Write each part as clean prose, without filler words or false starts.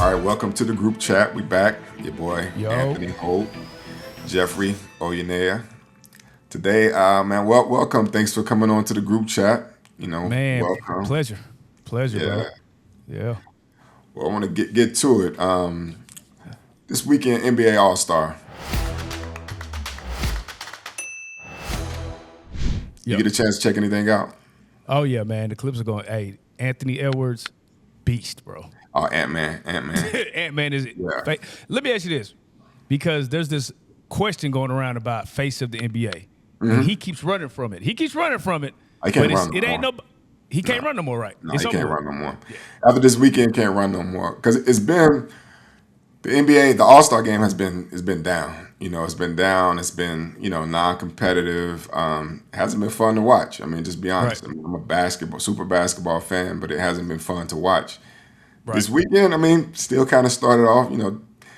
All right, welcome to the group chat. We back. Your boy Yo. Anthony Holt, Jeffrey Oyenea. Today, man, welcome. Thanks for coming on to the group chat. Man, welcome. pleasure, bro. Yeah. Well, I want to get to it. This weekend, NBA All Star. You Yep. get a chance to check anything out? Oh yeah, man. The Clips are going. Hey, Anthony Edwards, beast, bro. Oh, Ant-Man. Ant-Man is. Yeah. Let me ask you this, because there's this question going around about face of the NBA, and he keeps running from it. I can't but run no it ain't more. no. He can't run no more, right? No, It's he over can't with. run no more. After this weekend, can't run no more because it's been the NBA. The All Star game has been down. It's been down. It's been non-competitive. Hasn't been fun to watch. I mean, just be honest. Right. I mean, I'm a super basketball fan, but it hasn't been fun to watch. Right. This weekend, I mean, still kind of started off.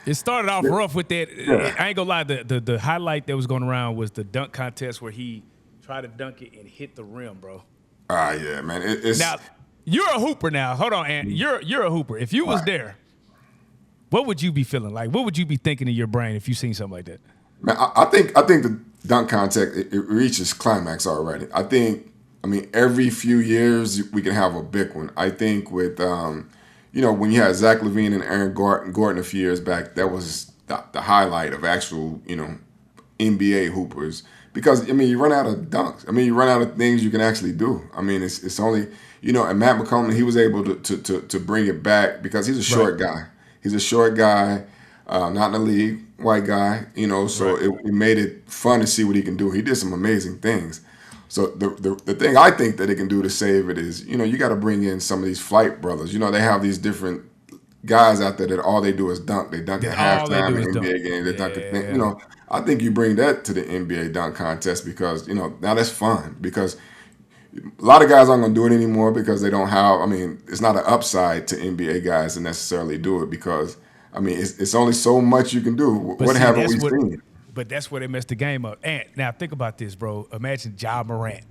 It started off rough with that. Yeah. I ain't gonna lie. The highlight that was going around was the dunk contest where he tried to dunk it and hit the rim, bro. Yeah, man. It's Now, you're a hooper now. Hold on, Ant. You're a hooper. If you was Right. there, what would you be feeling like? What would you be thinking in your brain if you seen something like that? Man, I think the dunk contest it reaches climax already. I mean, every few years we can have a big one. I think with when you had Zach LaVine and Aaron Gordon a few years back, that was the highlight of actual NBA hoopers. Because I mean, you run out of dunks. I mean, you run out of things you can actually do. I mean, it's only and Matt McCollum, he was able to bring it back because he's a short guy. He's a short guy, not in the league, white guy. So Right. it made it fun to see what he can do. He did some amazing things. So the thing I think that they can do to save it is you got to bring in some of these flight brothers. They have these different guys out there that all they do is dunk. They dunk at All they halftime do in is NBA dunk. games. They dunk at Yeah. I think you bring that to the NBA dunk contest because now that's fun because a lot of guys aren't going to do it anymore because they don't have. I mean, it's not an upside to NBA guys to necessarily do it because I mean it's only so much you can do. But What see, haven't we seen? But that's where they messed the game up. Ant, now think about this, bro. Imagine Ja Morant.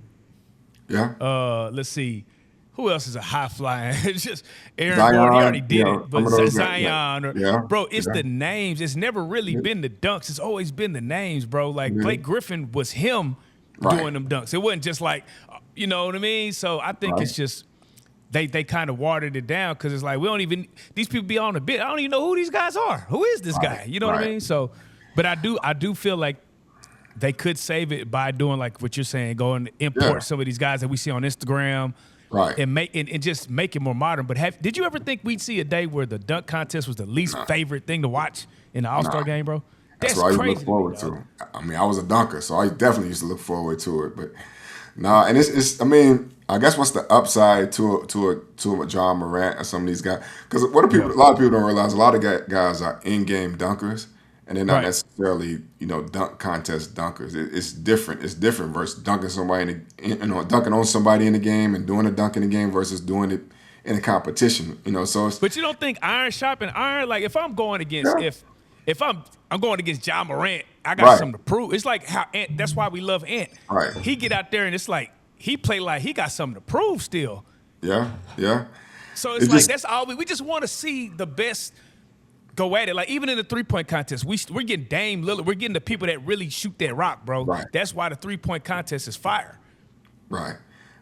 Yeah, Let's see. Who else is a high flying? It's just Aaron Zion. Gordon. He already did it. Some But of those guys, Zion, yeah, bro, it's yeah. the names. It's never really been the dunks. It's always been the names, bro. Like Blake Griffin was him Right. doing them dunks. It wasn't just like, you know what I mean? So I think Right. it's just they kind of watered it down because it's like we don't even these people be on the bit. I don't even know who these guys are. Who is this guy? You know what I Right. mean? So, but I do feel like they could save it by doing like what you're saying, going to import Yeah. some of these guys that we see on Instagram, Right. and just make it more modern. But did you ever think we'd see a day where the dunk contest was the least favorite thing to watch in the All-Star game, bro? That's what I used to crazy look forward me, dog. to. I mean, I was a dunker, so I definitely used to look forward to it. But and it's. I mean, I guess what's the upside to a Ja Morant or some of these guys? Because what do people? A lot of people don't realize. A lot of guys are in-game dunkers, and they're not Right. necessarily dunk contest dunkers. It's different. It's different versus dunking somebody dunking on somebody in the game and doing a dunk in the game versus doing it in a competition. So it's But you don't think iron sharpen iron? Like if I'm going against Yeah. if I'm going against Ja Morant, I got Right. something to prove. It's like how Ant. That's why we love Ant. Right. He get out there and it's like he play like he got something to prove still. yeah. So it's It like just- that's all we just want to see the best go at it. Like even in the 3-point contest, we're getting Dame Lillard. We're getting the people that really shoot that rock, bro. Right. That's why the 3-point contest is fire. Right.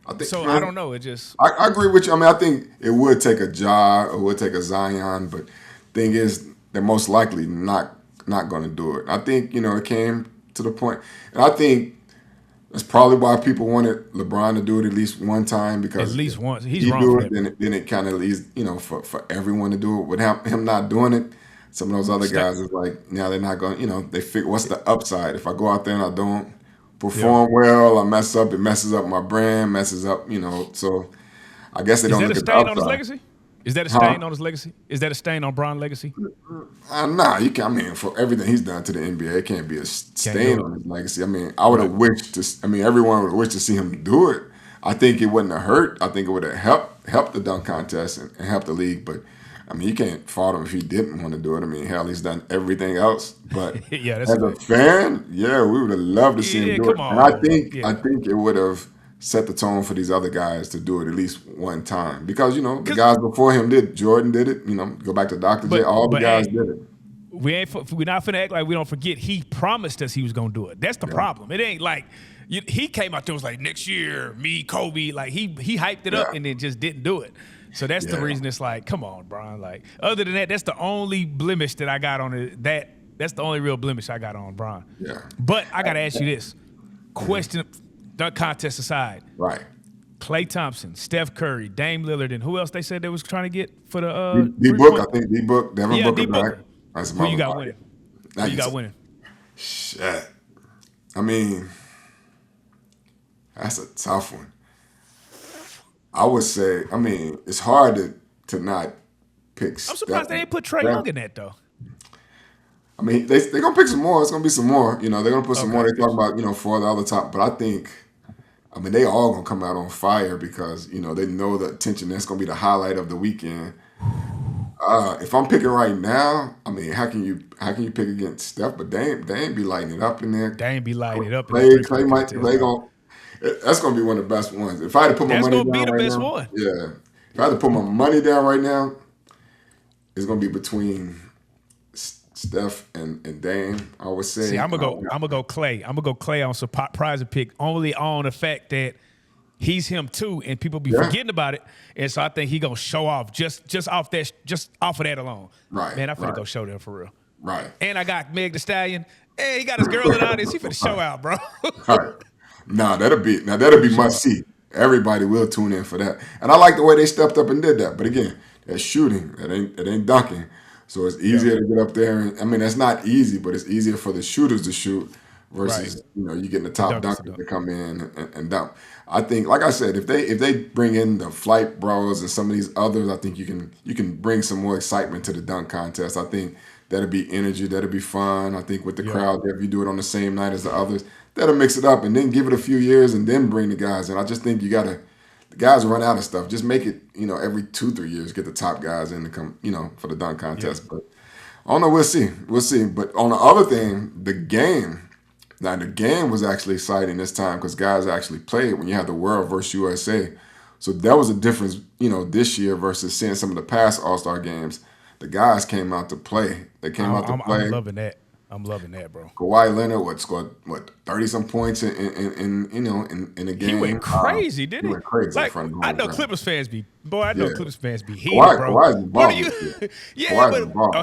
I think. So man, I don't know. It just I agree with you. I mean, I think it would take a Ja, it would take a Zion, but thing is, they're most likely not going to do it. I think it came to the point, and I think that's probably why people wanted LeBron to do it at least one time because at least if once. He's he wrong do for it, that. then it kind of leaves for everyone to do it. With him not doing it, some of those other guys is like now they're not going. They figure what's the upside if I go out there and I don't perform well, I mess up. It messes up my brand, messes up. So I guess they Is don't that a look at the stain on his upside. legacy? Is that a Huh? stain on his legacy? Is that a stain on Bron's legacy? Nah, you can. I mean, for everything he's done to the NBA, it can't be a do stain it. on his legacy. I mean, I would have wished to. I mean, everyone would have wished to see him do it. I think it wouldn't have hurt. I think it would have helped the dunk contest and helped the league. But I mean, you can't fault him if he didn't want to do it. I mean, hell, he's done everything else. But Yeah, that's as a good. fan, yeah, we would have loved to see Yeah, him do it. come And I on. think Yeah. it would have set the tone for these other guys to do it at least one time. Because, the guys before him did. Jordan did it. Go back to Dr. J. All the guys did it. We're not finna act like we don't forget. He promised us he was gonna do it. That's the problem. It ain't like he came out there and was like, next year, me, Kobe. Like he hyped it up and then just didn't do it. So that's the reason it's like, come on, Bron. Like other than that, that's the only blemish that I got on it. That's the only real blemish I got on Bron. Yeah. But I gotta ask you this question: dunk contest aside, right? Klay Thompson, Steph Curry, Dame Lillard, and who else they said they was trying to get for the D-Book? I think D-Book. Devin Booker back. Who you got winning? Who you got winning? Shit. I mean, that's a tough one. I would say, it's hard to not pick. I'm surprised they ain't put Trae Young in that though. They're gonna pick some more. It's gonna be some more. They're gonna put some more. They talk about for the other top, but I think, they all gonna come out on fire because they know the attention. That's gonna be the highlight of the weekend. If I'm picking right now, how can you pick against Steph? But they ain't be lighting it up in there. They ain't be lighting it up. Clay gonna. That's gonna be one of the best ones. If I had to put my money down right now, best one. Yeah. If I had to put my money down right now, it's gonna be between Steph and Dame. I would say. See, I'm gonna go Klay. I'm gonna go Klay on surprise pick only on the fact that he's him too, and people be forgetting about it. And so I think he gonna show off just off of that alone. Right. Man, I finna go show them for real. Right. And I got Meg Thee Stallion. Hey, he got his girl in the audience. He finna show out, bro. All right. That'll be must see. Everybody will tune in for that. And I like the way they stepped up and did that. But again, that's shooting. It ain't dunking. So it's easier to get up there. And that's not easy, but it's easier for the shooters to shoot versus you getting the top dunkers to come in and dunk. I think, like I said, if they bring in the Flight Bros and some of these others, I think you can bring some more excitement to the dunk contest. I think that'll be energy, that'll be fun. I think with the crowd, if you do it on the same night as the others, that'll mix it up and then give it a few years and then bring the guys in. I just think the guys run out of stuff. Just make it, every 2-3 years, get the top guys in to come, for the dunk contest. But I don't know, we'll see. But on the other thing, the game was actually exciting this time because guys actually played when you had the World versus USA. So that was a difference, this year versus seeing some of the past All-Star games. The guys came out to play. They came out to play. I'm loving that, bro. Kawhi Leonard scored 30-some points in the game. He went crazy, didn't he? He went crazy in front of home. I know Clippers fans be Clippers fans be heated, bro. Kawhi's been balling.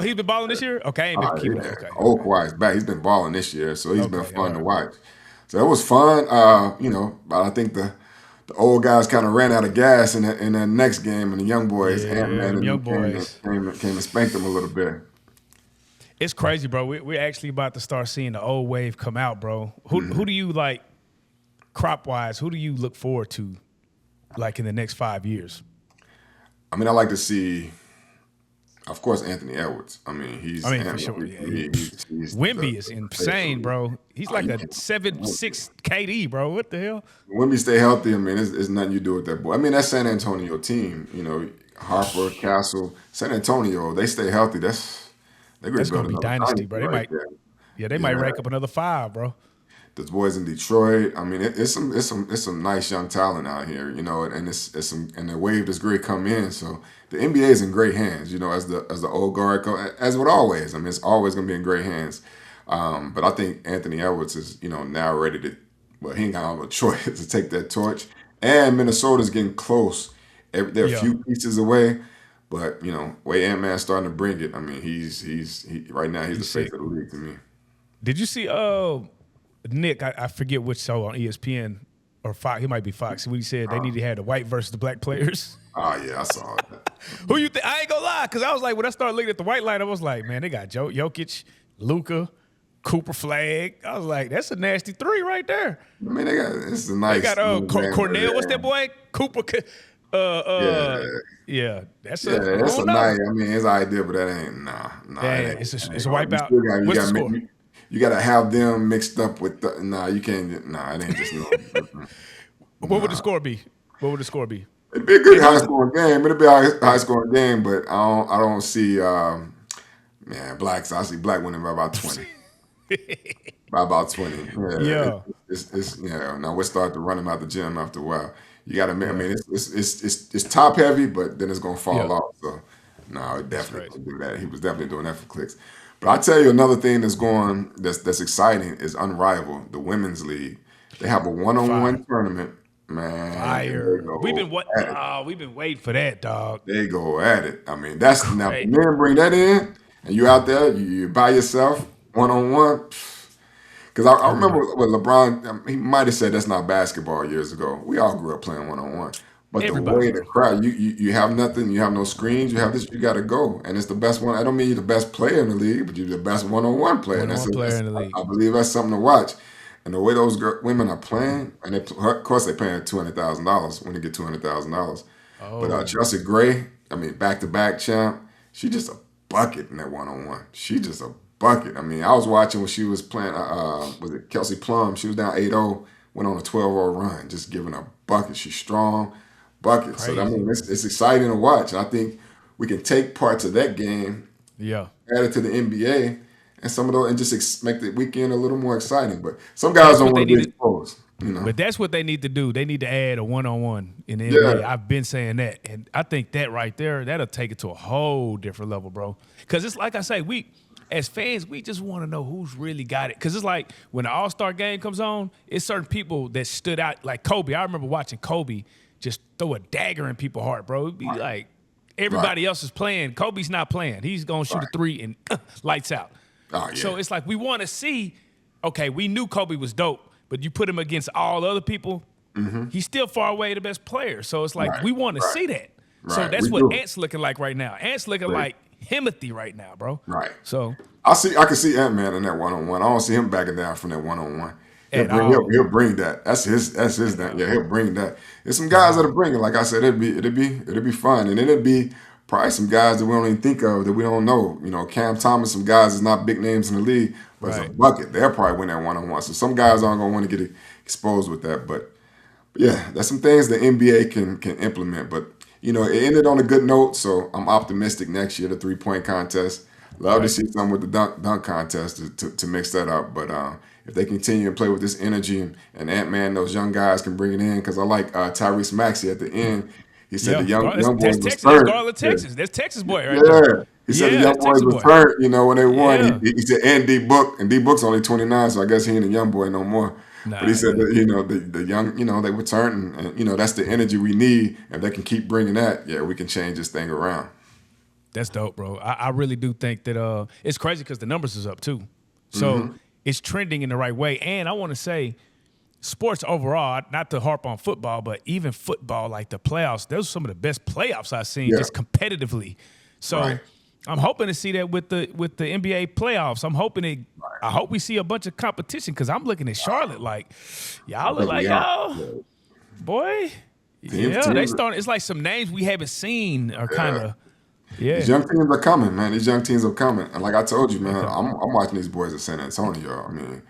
He's been balling this year. Okay, I ain't been keeping it. Okay. Kawhi's back. He's been balling this year, so he's been fun to watch. So it was fun, but I think the old guys kind of ran out of gas in the next game, and the young boys, came and spanked them a little bit. It's crazy, bro. We're actually about to start seeing the old wave come out, bro. Who do you like, crop-wise, who do you look forward to, like, in the next 5 years? I like to see, of course, Anthony Edwards. He's for sure. Yeah. Wemby is insane, bro. He's like a 7'6" KD, bro. What the hell? Wemby stay healthy, it's nothing you do with that boy. That San Antonio team, Harper, Castle, San Antonio, they stay healthy. That's gonna be dynasty, bro. They might rank up another 5, bro. The boys in Detroit. It's some nice young talent out here, and it's some, and the wave that's great come in. So the NBA is in great hands, as the old guard as would always. It's always gonna be in great hands. But I think Anthony Edwards is, now ready to. Well, he ain't got no choice to take that torch. And Minnesota's getting close. They're a few pieces away. But, way Ant-Man's starting to bring it. He's right now he's the face of the league to me. Did you see Nick, I forget which show on ESPN or Fox, he might be Fox, when he said they need to have the white versus the black players? Oh, yeah, I saw it. Who you think? I ain't gonna lie, because I was like, when I started looking at the white line, I was like, man, they got Jokic, Luka, Cooper Flag. I was like, that's a nasty 3 right there. They got, it's a nice. They got Cornell, what's that boy? Cooper. That's a nice. It's an idea, but that ain't it's a wipeout. What's the score? You gotta have them mixed up with the. You can't. It ain't just no. What would the score be? It'd be a good high scoring game. It'd be a high scoring game, but I don't see blacks. I see black winning by about 20. by about 20. Yeah, Yeah. it's now we start to run him out the gym after a while. You got to, I Yeah. mean, it's top heavy, but then it's gonna fall Yeah. off. So no, it That's definitely crazy. don't do that. He was definitely doing that for clicks. But I tell you, another thing that's exciting is Unrivaled, the women's league. They have a Fire. one-on-one tournament, man, and they Fire. go at it. We've been waiting for that, dog. They go at it. I mean, that's now if the Great. men bring that in, and you out there, you by yourself, one-on-one. Because I remember Everybody. with LeBron, he might have said that's not basketball years ago. We all grew up playing one-on-one. But the Everybody, way the bro. crowd, you have nothing, you have no screens, you have this, you got to go, and it's the best one. I don't mean you're the best player in the league, but you're the best one-on-one player. And One-on-one player in the league. I believe that's something to watch. And the way those women are playing, and of course they're paying $200,000 when they get $200,000. But Oh, Chelsea Gray, I mean, back-to-back champ, she just a bucket in that one-on-one. She just a bucket. I mean, I was watching when she was playing, was it Kelsey Plum? She was down 8-0, went on a 12-0 run, just giving a bucket. She's strong, bucket. So, I crazy. mean, it's exciting to watch. And I think we can take parts of that game, Yeah. add it to the NBA, and some of those, and just make the weekend a little more exciting. But some guys That's don't what they want to need be to exposed, you know? But that's what they need to do. They need to add a one-on-one in the NBA. Yeah, I've been saying that. And I think that right there, that'll take it to a whole different level, bro. Because it's like I say, as fans, we just want to know who's really got it. Because it's like when the All-Star game comes on, it's certain people that stood out. Like Kobe. I remember watching Kobe just throw a dagger in people's heart, bro. It'd be like right, everybody else is playing. Kobe's not playing. He's going to shoot a right. three and lights out. Oh, So yeah, it's like we want to see, okay, we knew Kobe was dope, but you put him against all the other people, he's still far away the best player. So it's like right, we want to right, see that. So right. that's We what do. Ant's looking like right now. Ant's looking Right. like Himothy right now, bro. Right. So I can see Ant-Man in that one-on-one. I don't see him backing down from that one-on-one. at all. He'll bring that. That's his thing. Yeah, he'll bring that. There's some guys that'll bring it. Like I said, it'd be fun. And then it'd be probably some guys that we don't even think of that we don't know. You know, Cam Thomas, some guys that's not big names in the league, but it's a Right. bucket. They'll probably win that one-on-one. So some guys aren't gonna want to get exposed with that. But yeah, that's some things the NBA can implement. But it ended on a good note, so I'm optimistic next year. The 3-point contest. Love to Right. see something with the dunk contest to mix that up. But if they continue to play with this energy and Ant-Man, those young guys can bring it in because I like Tyrese Maxey at the end. He said Yeah. the young That's boys was Texas. That's turned. Garland, Yeah. Texas. That's Texas boy right there. Yeah. He said the Yeah, young that's boys Texas was boy. turned, when they won. Yeah. He said, and D Book, and D Book's only 29, so I guess he ain't a young boy no more. But he Nah, said yeah. that, the young, they were turned, and, that's the energy we need. If they can keep bringing that, yeah, we can change this thing around. That's dope, bro. I really do think that it's crazy because the numbers is up too. So it's trending in the right way. And I want to say sports overall, not to harp on football, but even football, like the playoffs, those are some of the best playoffs I've seen Yeah. just competitively. So Right. I'm hoping to see that with the NBA playoffs. I hope we see a bunch of competition because I'm looking at Charlotte like y'all look like We are. y'all, boy. Teams- Yeah, they teams- starting. It's like some names we haven't seen are Yeah. kind of These young teams are coming, man. These young teams are coming. And like I told you, man, I'm watching these boys at San Antonio. I mean,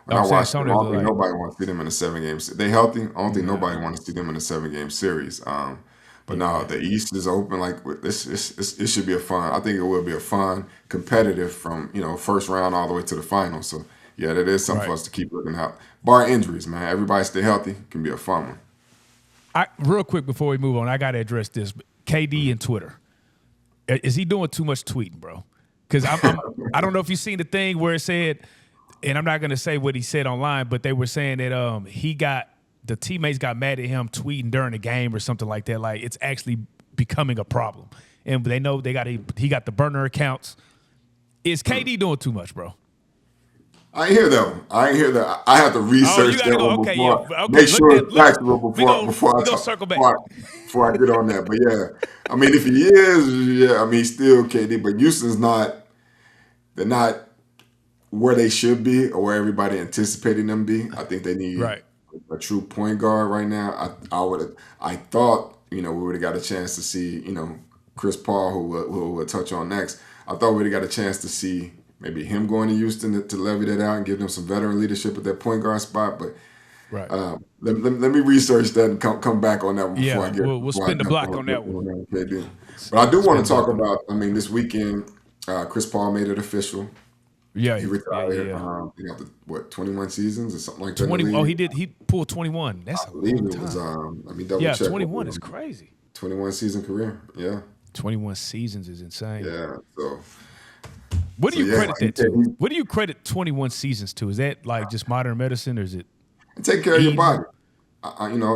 when Oh, I San watch them, I Antonio don't think look like- nobody wants to see them in a 7-game series. They healthy. I don't think nobody wants to see them in a 7-game series. But no, the East is open. Like this, it should be a fun. I think it will be a fun, competitive from first round all the way to the final. So yeah, that is something for Right. us to keep looking at. Bar injuries, man. Everybody stay healthy. Can be a fun one. Real quick before we move on, I got to address this. KD and Twitter. Is he doing too much tweeting, bro? Because I don't know if you've seen the thing where it said, and I'm not going to say what he said online, but they were saying that the teammates got mad at him tweeting during the game or something like that. Like it's actually becoming a problem, and they know he got the burner accounts. Is KD doing too much, bro? I ain't hear that. I have to research you gotta that go. one Okay, before. yeah. Okay, Make sure look it's that. factual We before I gonna talk, circle back. before I get on that. But yeah, I mean, if he is, yeah, I mean, still KD. But Houston's not. They're not where they should be or where everybody anticipating them to be. I think they need Right. a true point guard right now. I thought we would have got a chance to see Chris Paul, who we'll touch on next. I thought we'd have got a chance to see maybe him going to Houston to levy that out and give them some veteran leadership at that point guard spot. But Right. let me research that and come back on that one Yeah, before I get. we'll before I spin the jump block on that one. KD. But I do want to Spin the talk block on about. I mean, this weekend, Chris Paul made it official. Yeah, He retired. yeah. After what 21 seasons or something like that. 20. Oh, he did. He pulled 21. That's I a believe long it was. time. Let me double Yeah, check. 21 is crazy. 21 season career. Yeah. 21 seasons is insane. Yeah. So. What do you credit that to? He, What do you credit 21 seasons to? Is that like just modern medicine, or is it take care of your body?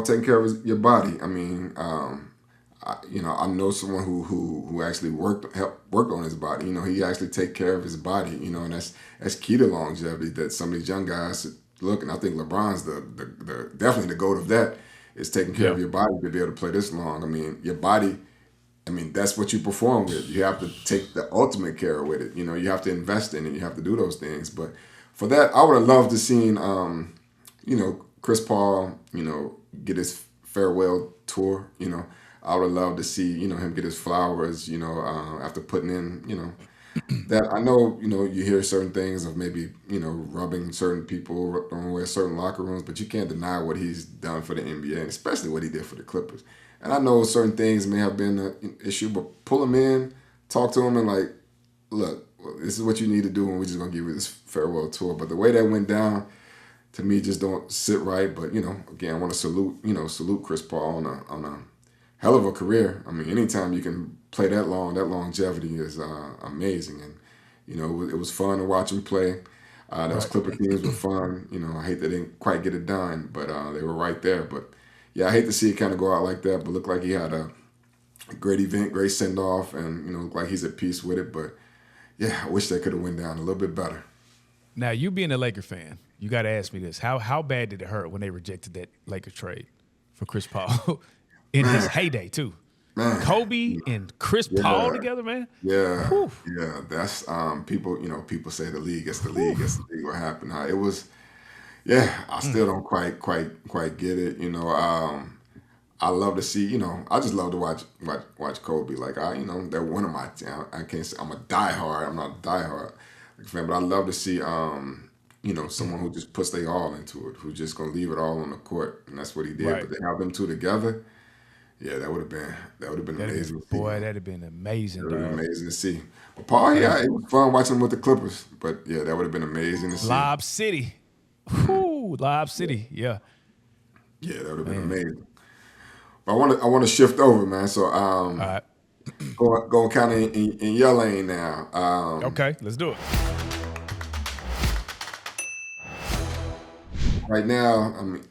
Taking care of your body. I mean, I know someone who actually helped work on his body. He actually take care of his body. And that's key to longevity. That some of these young guys look, and I think LeBron's the definitely the goat of that. Is taking care of your body to be able to play this long. I mean, your body. I mean, that's what you perform with. You have to take the ultimate care with it. You have to invest in it. You have to do those things. But for that, I would have loved to seen, Chris Paul, get his farewell tour. I would have loved to see, him get his flowers, after putting in, that I know, you hear certain things of maybe, rubbing certain people the wrong way, certain locker rooms, but you can't deny what he's done for the NBA, and especially what he did for the Clippers. And I know certain things may have been an issue, but pull him in, talk to him, and like, look, this is what you need to do, and we're just gonna give you this farewell tour. But the way that went down, to me, just don't sit right. But again, I want to salute Chris Paul on a hell of a career. I mean, anytime you can play that long, that longevity is amazing. And it was fun to watch him play. Those Clipper teams were fun. I hate they didn't quite get it done, but they were right there. But yeah, I hate to see it kind of go out like that, but looked like he had a great event, great send-off, and, looked like he's at peace with it. But, yeah, I wish that could have went down a little bit better. Now, you being a Laker fan, you got to ask me this. How bad did it hurt when they rejected that Laker trade for Chris Paul in his heyday, too? Man. Kobe and Chris Paul together, man? Yeah. Whew. Yeah, that's people people say the league, it's the league, what happened. It was... Yeah, I still don't quite get it. I love to see. I just love to watch Kobe. Like they're one of my. I can't say I'm a diehard. I'm not a diehard fan, but I love to see. Someone who just puts their all into it, who's just gonna leave it all on the court, and that's what he did. Right. But to have them two together, yeah, that would have been amazing. Boy, that'd have been amazing. That would have been amazing to see. But Paul, yeah, it was fun watching him with the Clippers. But yeah, that would have been amazing to see. Lob City. Whoo, Lob City, yeah. Yeah, that would have been amazing. But I want to shift over, man. So all right. going kind of in your lane now. Okay, let's do it. Right now, I mean,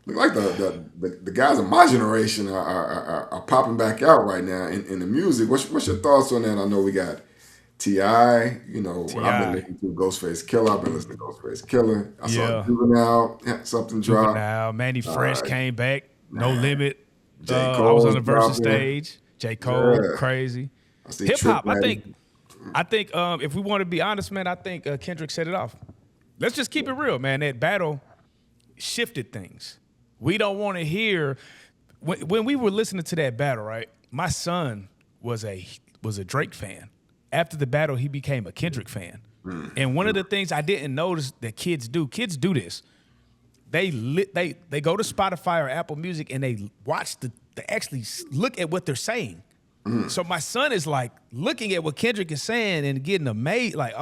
look like the guys of my generation are popping back out right now in the music. What's your thoughts on that? I know we got T.I., what I've been listening to, Ghostface Killer. I've been listening to Ghostface Killer. I saw Juvenile, something dropped. Juvenile, Manny Fresh came back. No Limit. J. I Cole was on the Versus dropping. stage. J. Cole, crazy. Hip hop, I think if we want to be honest, man, I think Kendrick set it off. Let's just keep it real, man. That battle shifted things. We don't want to hear when we were listening to that battle, right? My son was a Drake fan. After the battle, he became a Kendrick fan. And one of the things I didn't notice that kids do this. They go to Spotify or Apple Music and they watch they actually look at what they're saying. So my son is like looking at what Kendrick is saying and getting amazed, like,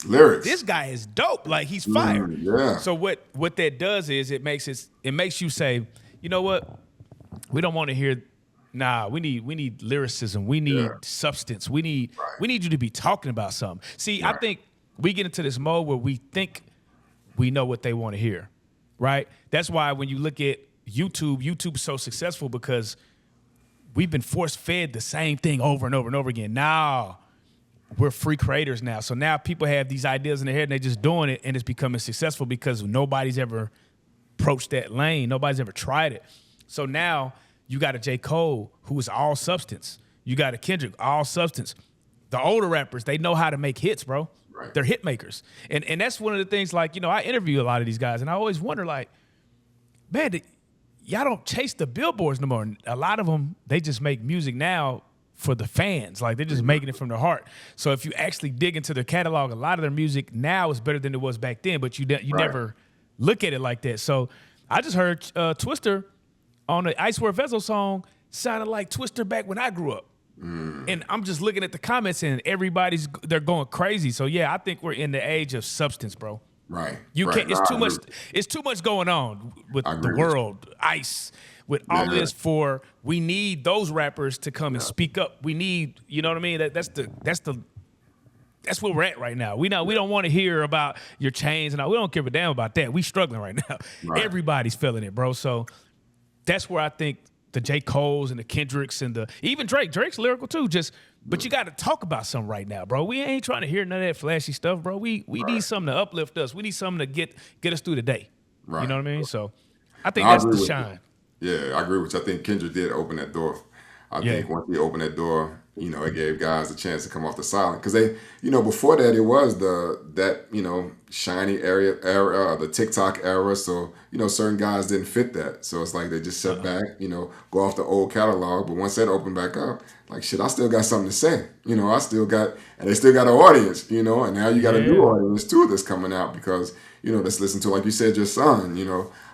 lyrics. This guy is dope. Like he's fire. Yeah. So what that does is it makes you say, you know what? We don't want to hear. Nah, we need lyricism. We need substance. We need you to be talking about something. See, I think we get into this mode where we think we know what they want to hear, right? That's why when you look at YouTube's so successful because we've been force-fed the same thing over and over and over again. Now we're free creators now. So now people have these ideas in their head and they're just doing it and it's becoming successful because nobody's ever approached that lane. Nobody's ever tried it. So now you got a J. Cole who is all substance. You got a Kendrick, all substance. The older rappers, they know how to make hits, bro. Right. They're hit makers. And that's one of the things, like, I interview a lot of these guys, and I always wonder, like, man, y'all don't chase the billboards no more. A lot of them, they just make music now for the fans. Like, they're just making it from their heart. So if you actually dig into their catalog, a lot of their music now is better than it was back then, but you never look at it like that. So I just heard Twister on the I Swear Vessel song sounded like Twister back when I grew up. And I'm just looking at the comments and they're going crazy. So yeah, I think we're in the age of substance, bro. Right. You right. can't. It's too much. It's too much going on with the world, ICE, with all of this. We need those rappers to come and speak up. We need, you know what I mean? That's where we're at right now. We don't want to hear about your chains, and we don't give a damn about that. We struggling right now. Right. Everybody's feeling it, bro. So that's where I think the J. Coles and the Kendricks and even Drake. Drake's lyrical too. But you got to talk about something right now, bro. We ain't trying to hear none of that flashy stuff, bro. We need something to uplift us. We need something to get us through the day. Right. You know what I mean? So I think that's the shine. Yeah, I agree with you. I think Kendrick did open that door. I think once he opened that door, it gave guys a chance to come off the silent. Because they, before that, it was that shiny era, the TikTok era. So, certain guys didn't fit that. So it's like they just sat back, go off the old catalog. But once that opened back up, like, shit, I still got something to say. I still got, and they still got an audience, and now you got a new audience too that's coming out because, let's listen to, like you said, your son,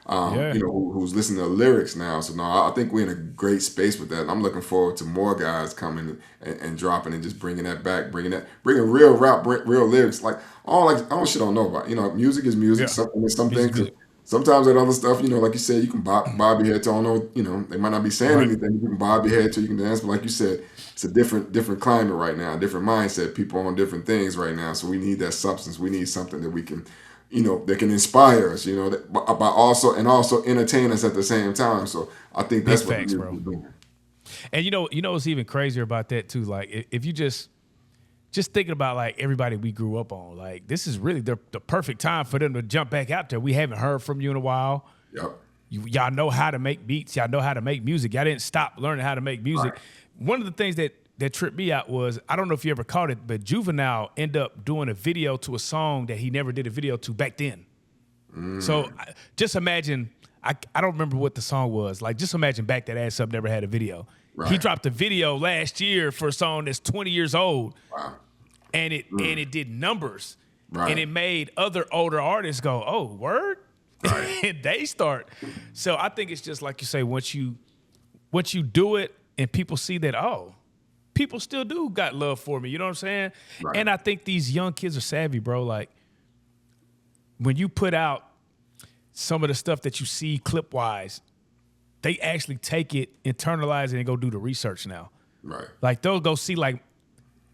who's listening to lyrics now. So no, I think we're in a great space with that. And I'm looking forward to more guys coming and dropping and just bringing that back, bringing real rap, real lyrics. Like all shit I don't know about. Music is music. Yeah. Some things. Sometimes that other stuff, like you said, you can bob your head to. I don't know, they might not be saying anything. You can bob your head to, you can dance. But like you said, it's a different climate right now, different mindset. People on different things right now. So we need that substance. We need something that we can. That can inspire us, but also entertain us at the same time. So I think that's what we're doing. And what's even crazier about that too? Like if you just thinking about like everybody we grew up on, like this is really the perfect time for them to jump back out there. We haven't heard from you in a while. Yep. Y'all know how to make beats. Y'all know how to make music. Y'all didn't stop learning how to make music. Right. One of the things that tripped me out was, I don't know if you ever caught it, but Juvenile ended up doing a video to a song that he never did a video to back then. So just imagine, I don't remember what the song was. Like, just imagine Back That Ass Up never had a video. Right. He dropped a video last year for a song that's 20 years old. Wow. And it did numbers. Right. And it made other older artists go, oh, word? Right. And they start. So I think it's just like you say, once you do it and people see that, oh, people still do got love for me. You know what I'm saying? Right. And I think these young kids are savvy, bro. Like, when you put out some of the stuff that you see clip-wise, they actually take it, internalize it, and go do the research now. Right. Like, they'll go see, like,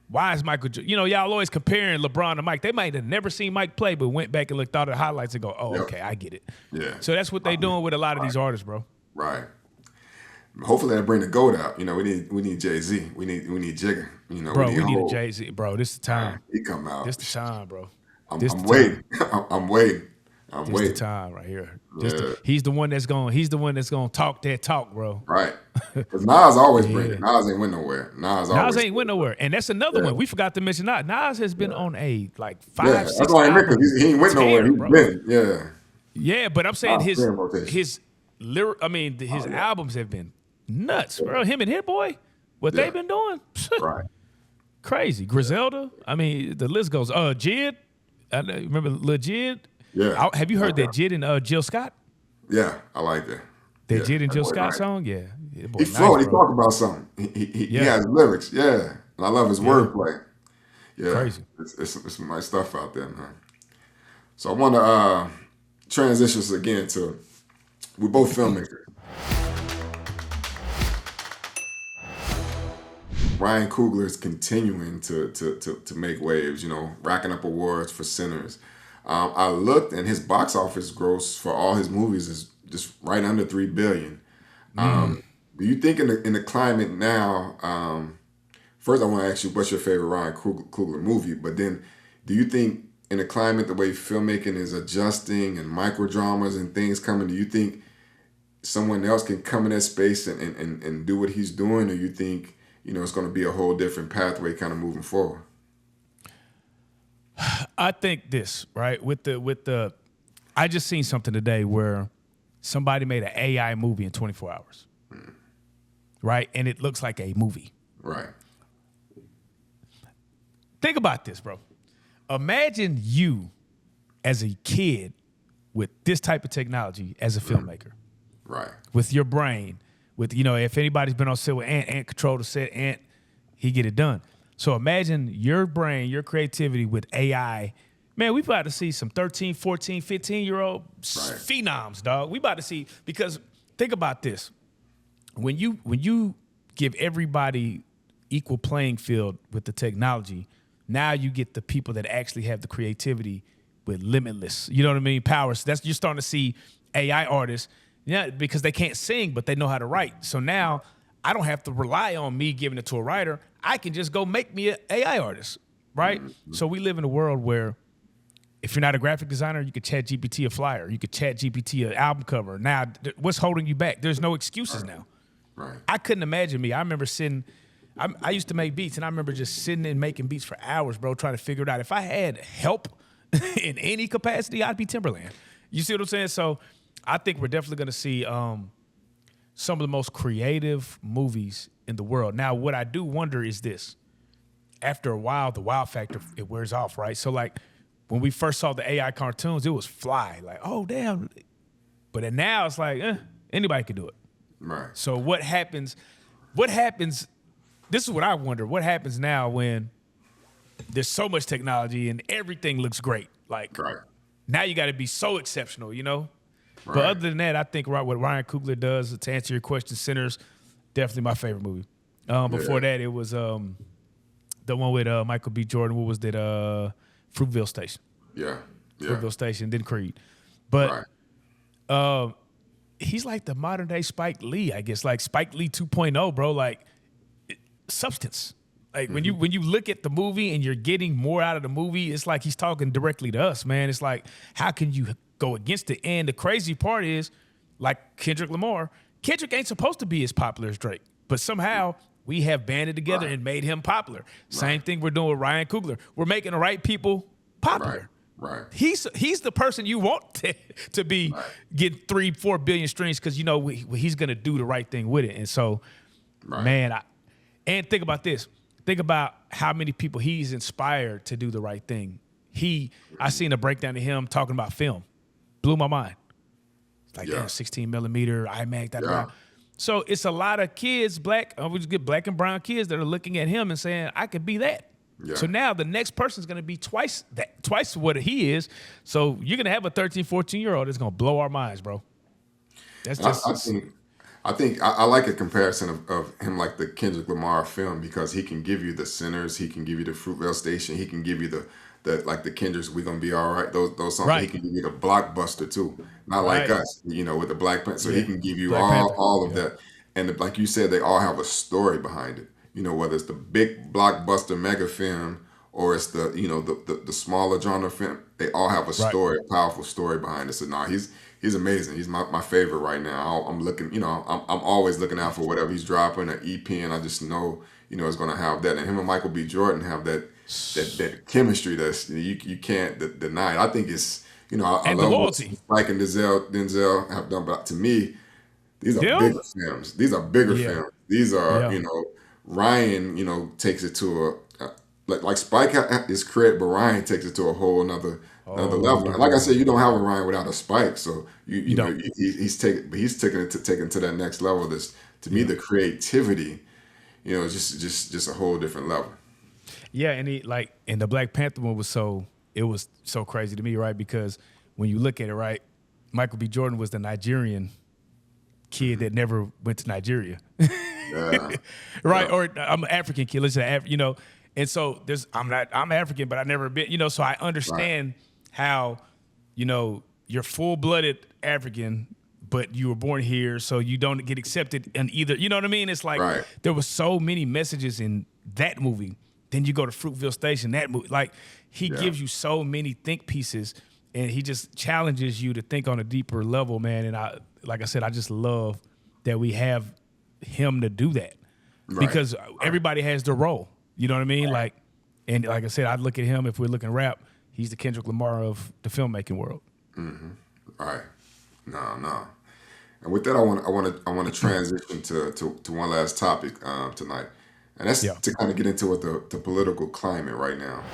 why is Michael... y'all always comparing LeBron to Mike. They might have never seen Mike play, but went back and looked at the highlights and go, oh, okay, I get it. Yeah. So that's what they doing with a lot of these artists, bro. Right. Hopefully they bring the GOAT out. We need Jay-Z. We need Jigga. Bro, we need a Jay-Z. Bro, this is the time. He come out. This the time, bro. I'm waiting. I'm waiting. This the time right here. He's the one that's gonna talk that talk, bro. Right. Because Nas always bring it. Nas ain't went nowhere. Nas ain't went nowhere. And that's another one. We forgot to mention Nas. Nas has been on a 5, 6 that's why I meant, because he ain't went nowhere. He's been. Yeah. Yeah, but I'm saying his albums have been nuts, bro. Him and Hit Boy, what they've been doing, right? Crazy. Griselda. I mean, the list goes. Jid. I remember Lil Jid. Yeah. Have you heard that Jid and Jill Scott? Yeah, I like that. That Jid and Jill Scott song. Yeah. He flowed. He talked about something. He has lyrics. Yeah, and I love his wordplay. Yeah, crazy. It's some nice stuff out there, man. So I want to transition us again to, we're both filmmakers. Ryan Coogler is continuing to make waves, racking up awards for Sinners. I looked, and his box office gross for all his movies is just right under $3 billion. Do you think in the climate now, first I want to ask you, what's your favorite Ryan Coogler movie? But then, do you think in the climate, the way filmmaking is adjusting and micro dramas and things coming, do you think someone else can come in that space and do what he's doing? Or you think, it's going to be a whole different pathway kind of moving forward? I think this, right, with the I just seen something today where somebody made an AI movie in 24 hours, right? And it looks like a movie. Right. Think about this, bro. Imagine you as a kid with this type of technology as a filmmaker. Right. With your brain. With, if anybody's been on set with Ant controlled the set, Ant he get it done. So imagine your brain, your creativity with AI. Man, we about to see some 13, 14, 15-year-old phenoms, dog. We about to see, because think about this. When you give everybody equal playing field with the technology, now you get the people that actually have the creativity with limitless, you know what I mean, powers. So you're starting to see AI artists, because they can't sing, but they know how to write. So now I don't have to rely on me giving it to a writer. I can just go make me an AI artist, right? Mm-hmm. So we live in a world where if you're not a graphic designer, you could chat GPT a flyer. You could chat GPT an album cover. Now, what's holding you back? There's no excuses now. Right. I couldn't imagine me. I remember I used to make beats, and I remember just sitting and making beats for hours, bro, trying to figure it out. If I had help in any capacity, I'd be Timberland. You see what I'm saying? So I think we're definitely going to see some of the most creative movies in the world. Now, what I do wonder is this. After a while, the wow factor, it wears off, right? So, like, when we first saw the AI cartoons, it was fly. Like, oh, damn. But then now it's like, anybody can do it. Right. So what happens, this is what I wonder, what happens now when there's so much technology and everything looks great? Like, now you got to be so exceptional, you know? Right. But other than that, I think what Ryan Coogler does, to answer your question, Sinners, definitely my favorite movie. Before that, it was the one with Michael B. Jordan. What was that? Fruitvale Station. Yeah. Fruitvale Station, then Creed. But he's like the modern day Spike Lee, I guess, like Spike Lee 2.0, bro. Like substance. Like when you look at the movie and you're getting more out of the movie, it's like he's talking directly to us, man. It's like, how can you go against it? And the crazy part is, like Kendrick Lamar, Kendrick ain't supposed to be as popular as Drake, but somehow we have banded together and made him popular. Same thing we're doing with Ryan Coogler. We're making the right people popular. Right. He's the person you want to be getting 3-4 billion streams, because you know he's gonna do the right thing with it. And so, man, and think about this. Think about how many people he's inspired to do the right thing. I seen a breakdown of him talking about film. Blew my mind. It's like, damn, 16 millimeter, iMac, that. So it's a lot of kids, black and brown kids, that are looking at him and saying, I could be that. Yeah. So now the next person is going to be twice what he is. So you're going to have a 13, 14-year-old that's going to blow our minds, bro. That's just. I think I like a comparison of him like the Kendrick Lamar film, because he can give you the Sinners, he can give you the Fruitvale Station, he can give you the like the Kendricks, We Gonna Be All Right, those songs. Right. He can give you the blockbuster too, not like us, with the Black Panther. So he can give you all of that, and like you said, they all have a story behind it. Whether it's the big blockbuster mega film or it's the the smaller genre film, they all have a story, a powerful story behind it. So he's amazing. He's my favorite right now. I'm looking, I'm always looking out for whatever he's dropping, an EP, and I just know, it's going to have that. And him and Michael B. Jordan have that chemistry that's you can't deny it. I think it's, I love the loyalty. What Spike and Denzel have done, but to me, these are bigger films. These are bigger films. These are, Ryan, takes it to a like Spike is credit, but Ryan takes it to a whole another level. And like I said, you don't have a Ryan without a Spike. So he's taking it to that next level. This, to me, the creativity, is just a whole different level. Yeah, and the Black Panther one was so crazy to me, right? Because when you look at it, right, Michael B. Jordan was the Nigerian kid that never went to Nigeria. Right? Or I'm an African kid, let's say, and so I'm African, but I never been, so I understand how, you're full-blooded African, but you were born here, so you don't get accepted in either, you know what I mean? It's like there were so many messages in that movie. Then you go to Fruitvale Station, that movie, like he gives you so many think pieces, and he just challenges you to think on a deeper level, man. And like I said, I just love that we have him to do that, because everybody has their role. You know what I mean? Like I said, I look at him, if we're looking rap, he's the Kendrick Lamar of the filmmaking world. Mm-hmm. Right. No. And with that, I want to transition to one last topic tonight, and that's to kind of get into what the political climate right now.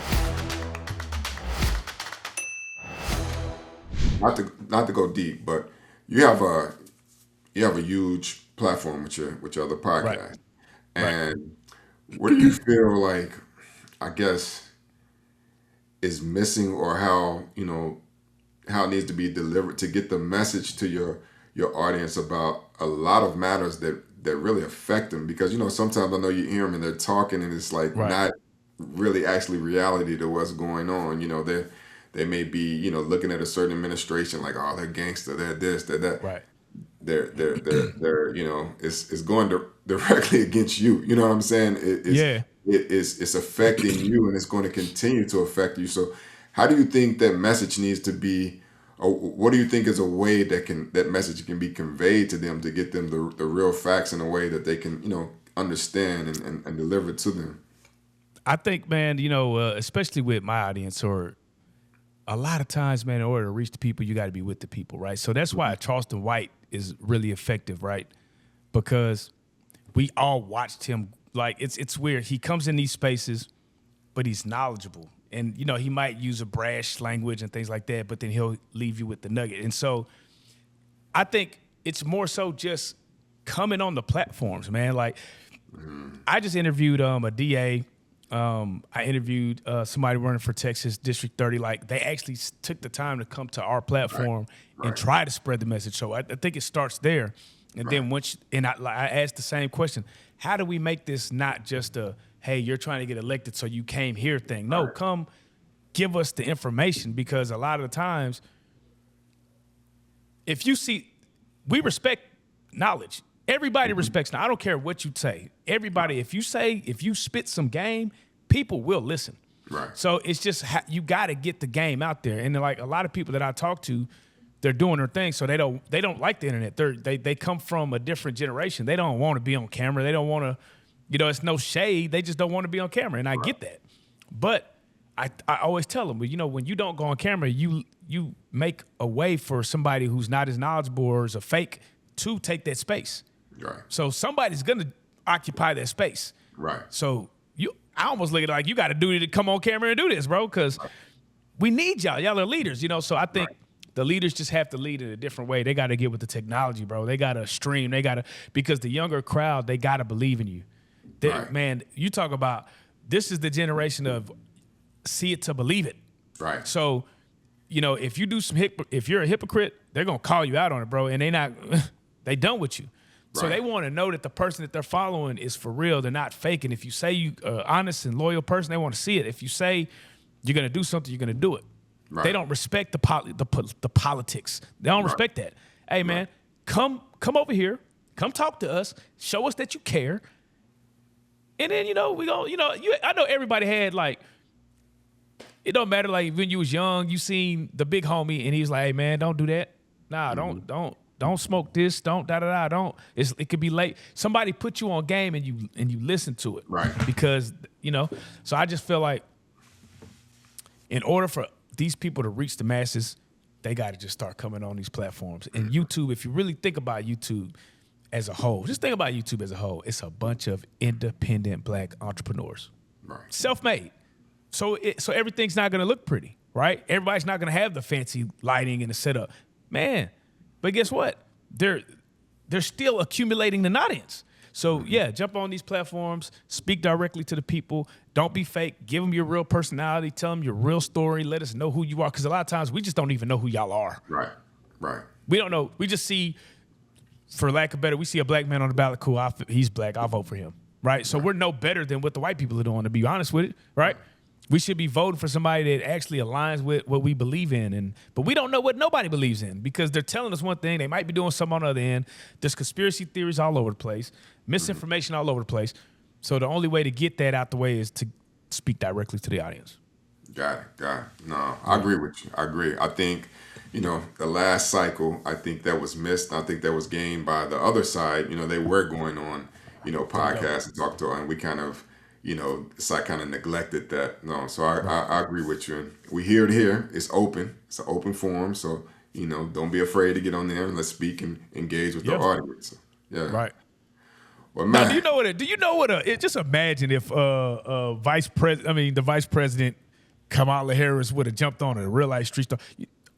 Not to go deep, but you have a huge platform with your other podcast, and what do you feel like, I guess, is missing, or how, how it needs to be delivered to get the message to your audience about a lot of matters that really affect them? Because sometimes I know you hear them and they're talking and it's like Right. not really actually reality to what's going on. They may be looking at a certain administration like, oh, they're gangster, they're this, they're that. Right. They're it's going directly against you. You know what I'm saying? Yeah. It's affecting you, and it's going to continue to affect you. So how do you think that message needs to be, or what do you think is a way that message can be conveyed to them to get them the real facts in a way that they can understand and deliver it to them? I think, man, especially with my audience, or a lot of times, man, in order to reach the people, you got to be with the people, right? So that's why Charleston White is really effective, right? Because we all watched him. Like, it's weird. He comes in these spaces, but he's knowledgeable. And, he might use a brash language and things like that, but then he'll leave you with the nugget. And so I think it's more so just coming on the platforms, man. Like, I just interviewed a DA. I interviewed somebody running for Texas District 30. Like, they actually took the time to come to our platform and try to spread the message. So I think it starts there. And then I asked the same question: how do we make this not just a, hey, you're trying to get elected so you came here thing? No, come give us the information, because a lot of the times, if you see, we respect knowledge. Everybody respects. Now, I don't care what you say. Everybody, if you spit some game, people will listen. Right. So it's just you got to get the game out there. And like a lot of people that I talk to, they're doing their thing, so they don't like the internet. They come from a different generation. They don't want to be on camera. They don't want to, it's no shade. They just don't want to be on camera, and I get that. But I always tell them, when you don't go on camera, you make a way for somebody who's not as knowledgeable or is a fake to take that space. Right. So somebody's gonna occupy that space. Right. So I almost look at it like you got a duty to come on camera and do this, bro, because we need y'all. Y'all are leaders, So I think the leaders just have to lead in a different way. They got to get with the technology, bro. They got to stream. Because the younger crowd, they got to believe in you. Man, you talk about, this is the generation of see it to believe it. Right. So, if you do if you're a hypocrite, they're gonna call you out on it, bro, and they done with you. So they want to know that the person that they're following is for real. They're not faking. If you say you honest and loyal person, they want to see it. If you say you're gonna do something, you're gonna do it. Right. They don't respect the politics. They don't respect that. Hey, man, come over here. Come talk to us. Show us that you care. And then, we go, I know everybody had, like, it don't matter, like, when you was young, you seen the big homie and he's like, hey, man, don't do that. Nah, don't smoke this. Don't da-da-da. Don't. It could be late. Somebody put you on game and you listen to it. Right. Because, so I just feel like in order for these people to reach the masses, they got to just start coming on these platforms. And YouTube, if you really think about YouTube as a whole, just think about YouTube as a whole. It's a bunch of independent black entrepreneurs. Right. Self-made. So everything's not going to look pretty, right? Everybody's not going to have the fancy lighting and the setup. Man, but guess what? They're still accumulating an audience. So, jump on these platforms, speak directly to the people. Don't be fake. Give them your real personality. Tell them your real story. Let us know who you are, because a lot of times we just don't even know who y'all are. Right. We don't know. We just see, for lack of better, we see a black man on the ballot. Cool, he's black. I'll vote for him, right? So we're no better than what the white people are doing, to be honest with it, right? We should be voting for somebody that actually aligns with what we believe in. But we don't know what nobody believes in, because they're telling us one thing. They might be doing something on the other end. There's conspiracy theories all over the place, misinformation all over the place. So the only way to get that out the way is to speak directly to the audience. Got it. No, I agree with you. I agree. I think, the last cycle, I think that was missed. I think that was gained by the other side. They were going on, podcasts and talk to her, and we kind of, it's like kind of neglected that. No, so I agree with you. And we hear it here. It's open. It's an open forum. So, don't be afraid to get on there and let's speak and engage with the audience. So, yeah. Right. Well, man. Now, do you know what just imagine if the Vice President Kamala Harris would have jumped on a real life street star.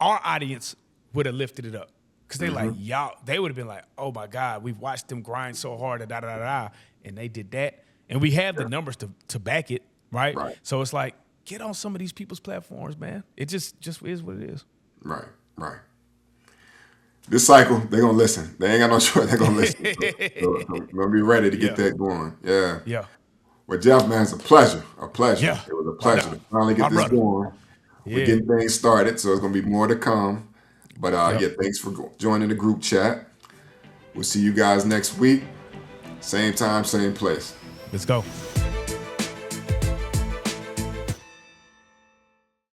Our audience would have lifted it up. Because they like, y'all, they would have been like, oh my God, we've watched them grind so hard, and and they did that. and we have the numbers to back it, right? Right. So it's like, get on some of these people's platforms, man. It just is what it is. Right. This cycle, they're gonna listen. They ain't got no choice. They're gonna listen. So we're gonna be ready to get that going. Yeah. Yeah. Well, Jeff, man, it's a pleasure. Yeah. It was a pleasure to finally get this going. We're getting things started, so it's gonna be more to come. But thanks for joining the group chat. We'll see you guys next week. Same time, same place. Let's go.